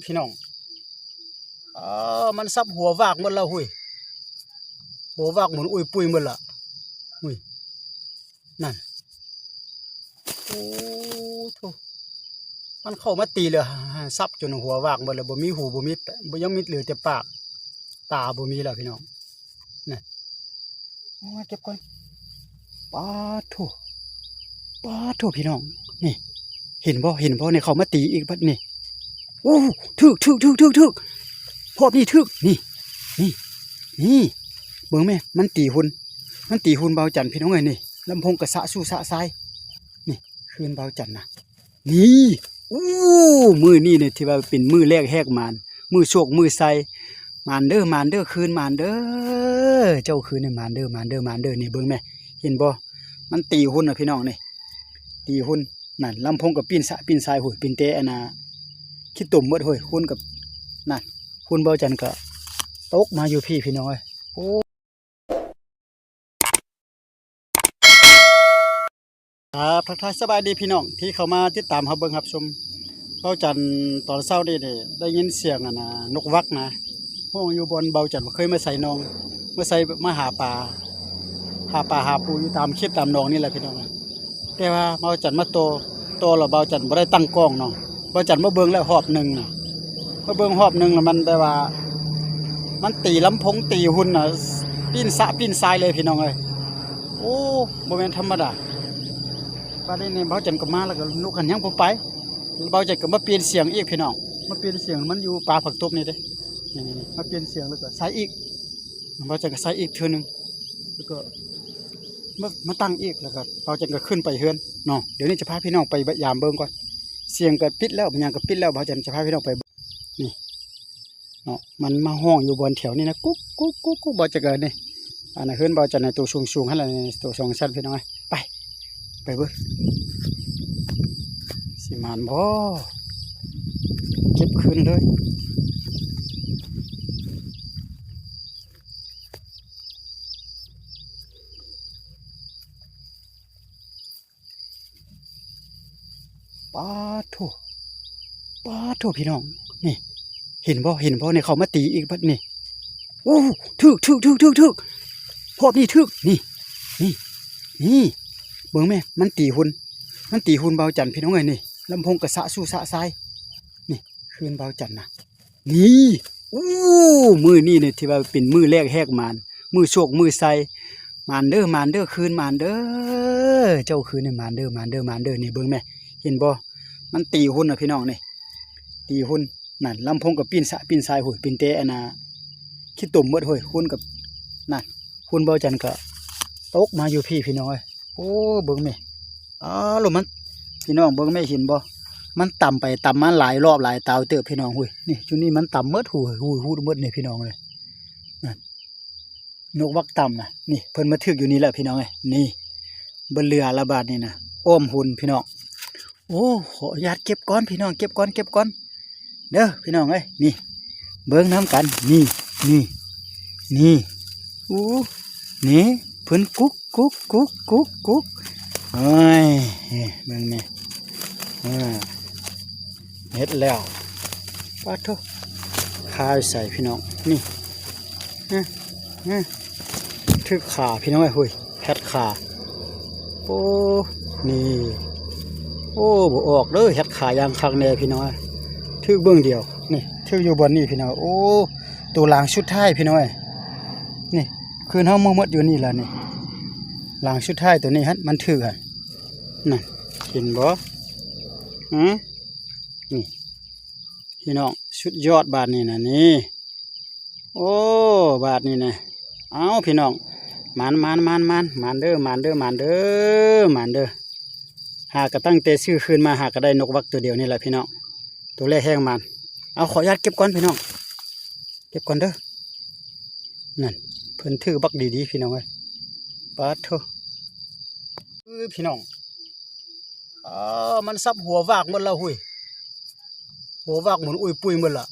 พี่น้องมันซับหัววากหมดแล้วหุยหัววากหมุนอุ้ยปุยหมดละหุยนั่นโอ้โถมันเข้ามาตีเลยซับจนหัววากหมดแล้วบ่มีหูบ่มีบ่ยังมีเหลือแต่ปากตาบ่มีแล้วพี่น้องนี่เก็บก่อนปาโถปาโถพี่น้องนี่เห็นบ่เนี่ยเขามาตีอีกบัดนี่โอ้ถึกพอบนี่ถึกนี่เบิ่งแม่มันตีหุ่นเบาจันพี่น้องเอ้ยนี่ลำโพงกระสะสู้สะทรายนี่คืนเบาจันนะนี่มือนี่เนี่ยที่ว่าเป็นมือแรกแหกมานมือโชคมือใส่มานเด้อคืนมานเด้อเจ้าคืนเนี่ยมานเด้อนี่เบิ่งแม่เห็นบ่มันตีหุ่นนะพี่น้องนี่ตีหุ่นนั่นลำโพงกับปีนสะปีนทรายหุ่นปีนเตะอันน่ะขี้ตุ่มหมดหุ่ยหุ่นกับนั่นหุ่นเบาจันก็ตกมาอยู่พี่น้องเอ้ยโอ้ทักทายสบายดีพี่น้องที่เขามาติดตามเบิ่งชมเบาจันตอนเช้านี่ได้ยินเสียงนกวักนะห้องอยู่บนเบาจันเคยมาใส่นองมาหาปลาหาปูอยู่ตามคลิปตามนองนี่แหละพี่น้องแต่ว่าเบาจันมาโตแล้วเบาจันไม่ได้ตั้งกล้องเนาะเบาจันมาเบิ่งแล้วหอบหนึ่งนะมาเบิ่งหอบหนึ่งแล้วมันแปลว่ามันตีลำโพงตีหุ่นปีนทรายเลยพี่น้องเลยโอ้โมเมนต์ธรรมดาปลาได้เนี่ยเบาจันก็มาแล้วก็ลูกขันยังผมไปเบาจันก็มาเปลี่ยนเสียงอีกพี่น้องมาเปลี่ยนเสียงมันอยู่ปลาผักตบนี่เด้นี่มาเปลี่ยนเสียงแล้วก็ใส่อีกเบาจันก็ใส่อีกเท่านึงแล้วก็มาตั้งอีกแล้วก็เบาจันก็ขึ้นไปเฮือนเนาะเดี๋ยวนี้จะพาพี่น้องไปยามเบิ่งก่อนเสียงก็ปิดแล้วมันยังก็ปิดแล้วเบาจันจะพาพี่น้องไปนี่เนาะมันมาห้องอยู่บนแถวนี่นะกุ๊กเบาจันก็นี่อันนั้นเฮือนเบาจันในตัวสูงให้ละตัวสองชั้นพี่น้องไปเบิ่งสิมานบ่เก็บคืนเลยปาโถพี่น้องนี่เห็นบ่เนี่ยเขามาตีอีกบัดนี่โอ้ถึกพอบนี่ถึกนี่เบิ่งแม่มันตีหุ่นเบาจันพี่น้องเอ้ยนี่ลำโพงกระสะสู้สะทรายนี่คืนเบาจันนะนี่มือนี่เนี่ยที่ว่าเป็นมือแรกแหกมานมือโชคมือใส่มานเด้อคืนมานเด้อเจ้าคืนเนี่ยมานเด้อนี่เบิ่งแม่เห็นบ่มันตีหุ่นพี่น้องนี่ตีหุ่นนั่นลำโพงกับปีนสะปีนทรายหุ่นปีนเตะอันน่ะขี้ตุ่มหมดหุ่ยหุ่นกับนั่นหุ่นเบาจันก็ตกมาอยู่พี่น้องเอ้ยโอ้เบิ่งแม่ลมมันพี่น้องเบิ่งแม่เห็นบ่มันต่ำไปต่ำมาหลายรอบหลายตาวเติบพี่น้องหุ่ยนี่จุดนี้มันต่ำเมดหูเมดเนี่ยพี่น้องเลยนั่นนกวักต่ำนะนี่เพิ่นมาถึกอยู่นี่แหละพี่น้องเลยนี่บนเรือระบาดนี่นะอ้อมหุ่นพี่น้องโอ้ขออนุญาตเก็บก้อนพี่น้องเก็บก้อนเด้อพี่น้องเอ้ยนี่เบิ่งน้ำกันนี่อู้นี่เพิ่นกุ๊กเฮ้ยเบิ่งนี่เฮ็ดแล้วปาดทุกข้าวใส่พี่น้องนี่ทึกขาพี่น้องไอ้หุยแคทขาโอ้นี่โอ้บ่ออกเลยแคทขายางคักแน่พี่น้องทึกเบื้องเดียวนี่ทึกอยู่บนนี่พี่น้องโอ้ตัวหลังชุดท้ายพี่น้องนี่คืนเฮามือมดอยู่นี่แหละนี่หลังชุดท้ายตัวนี้ฮะมันทึกนั่นเห็นบ่นี่พี่น้องชุดยอดบาทนี่นะนี่โอ้บาทนี่นะเอาพี่น้องมันเด้อหากระตั้งเตะซื้อคืนมาหากระได้นกวักตัวเดียวนี่แหละพี่น้องตัวแรกแห้งมันเอาขออนุญาตเก็บก่อนพี่น้องเก็บก่อนเด้อนั่นเพิ่นถือบักดีพี่น้องเลยปาโถพี่น้องมันซับหัววากหมดแล้วหุยหัววากหมุนอุ้ยปุยหมดละ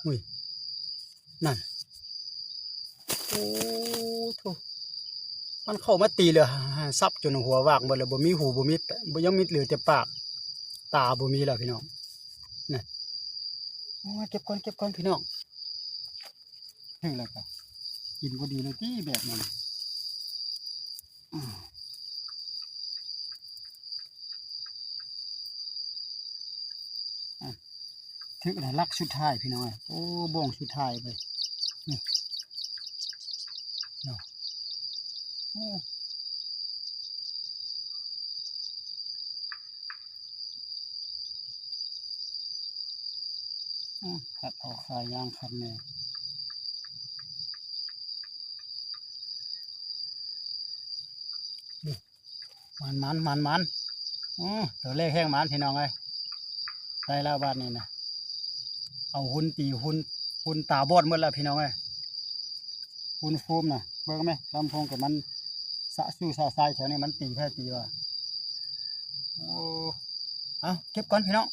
หุยนั่นโอ้โถมันเข้ามาตีเลยซับจนหัววากหมดเลยบ่มีหูบ่มีบ่ยังมีเหลือแต่ปากตาบ่มีแล้วพี่น้องนี่ เก็บก่อนเก็บก่อนพี่น้องถึงแล้วก็กินก็ดีเลยที่แบบนั้นถึงแล้วลักสุดท้ายพี่น้องโอ้บ่งสุดท้ายไปนี่เนาะโอ้ขัดออกสายยางขัดเนี่ยมันตัวเลขแห้งมันพี่น้องเลยได้แล้วบ้านนี้นะเอาหุ่นตีหุ่นตาบอดหมดแล้วพี่น้องเลยหุ่นฟูมนะเบิ่งไหมลำโพงกับมันสะสู้สะทรายแถวนี้มันตีแท้ตีว่ะโอ้เอาเก็บก่อนพี่น้อง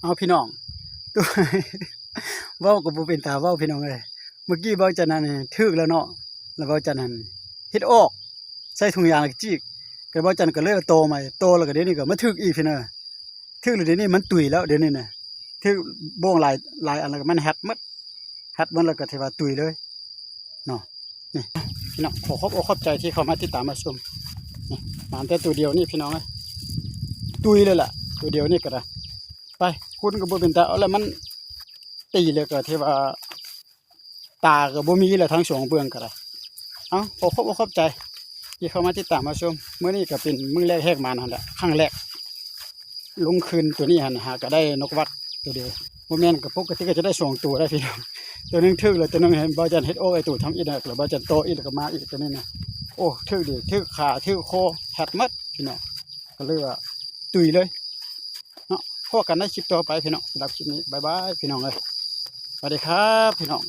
เอาพี่น้องตัวเว้ากับบุเป็นตาเว้าพี่น้องเลยเมื่อกี้เว้าจันนั้นทึกแล้วเนาะแล้วเว้าจันนั้นเฮ็ดออกใส่ถุงยางแล้วจีกก็เว้าจันก็เลยโตใหม่โตแล้วก็เดี๋ยวนี้ก็มาทึกอีกพี่น้องทึกแล้วเดี๋ยวนี้มันตุยแล้วเดี๋ยวนี้น่ะทึกโบ่งหลายอันแล้วก็มันแฮดหมดแล้วก็ที่ว่าตุยเลยเนาะนี่พี่น้องขอบใจที่เข้ามาติดตามมาชมนี่มาแต่ตัวเดียวนี่พี่น้องเอ้ยตุยเลยล่ะตัวเดียวนี่ก็ได้ไปคุณก็บ่เป็นตาเอาแล้วมันตีเลยก็ที่ว่าตาก็บ่มีแล้วทั้งสองเบื้องก็ได้เอาขอบใจที่เข้ามาติดตามมาชมเมื่อนี้ก็เป็นมื้อแรกแหกมานั่นแหละครั้งแรกลงคืนตัวนี้หั่นหาก็ได้นกวัดตัวเดียวบ่แม่นก็ปกติก็จะได้2ตัวได้พี่น้องตัวนึงทึกแล้วตัวนึงเห็นบ่จันเฮ็ดโอ้ไอ้ตัวทำอีกแล้วบ่จันโตอีกแล้วก็มาอีกตัวนี้นะโอ้ทึกดีทึกขาทึกคอแฮดหมดพี่น้องก็เลยว่าตุยเลยเนาะพบกันในคลิปต่อไปพี่น้องสำหรับคลิปนี้บ๊ายบายพี่น้องเอ้ยสวัสดีครับพี่น้อง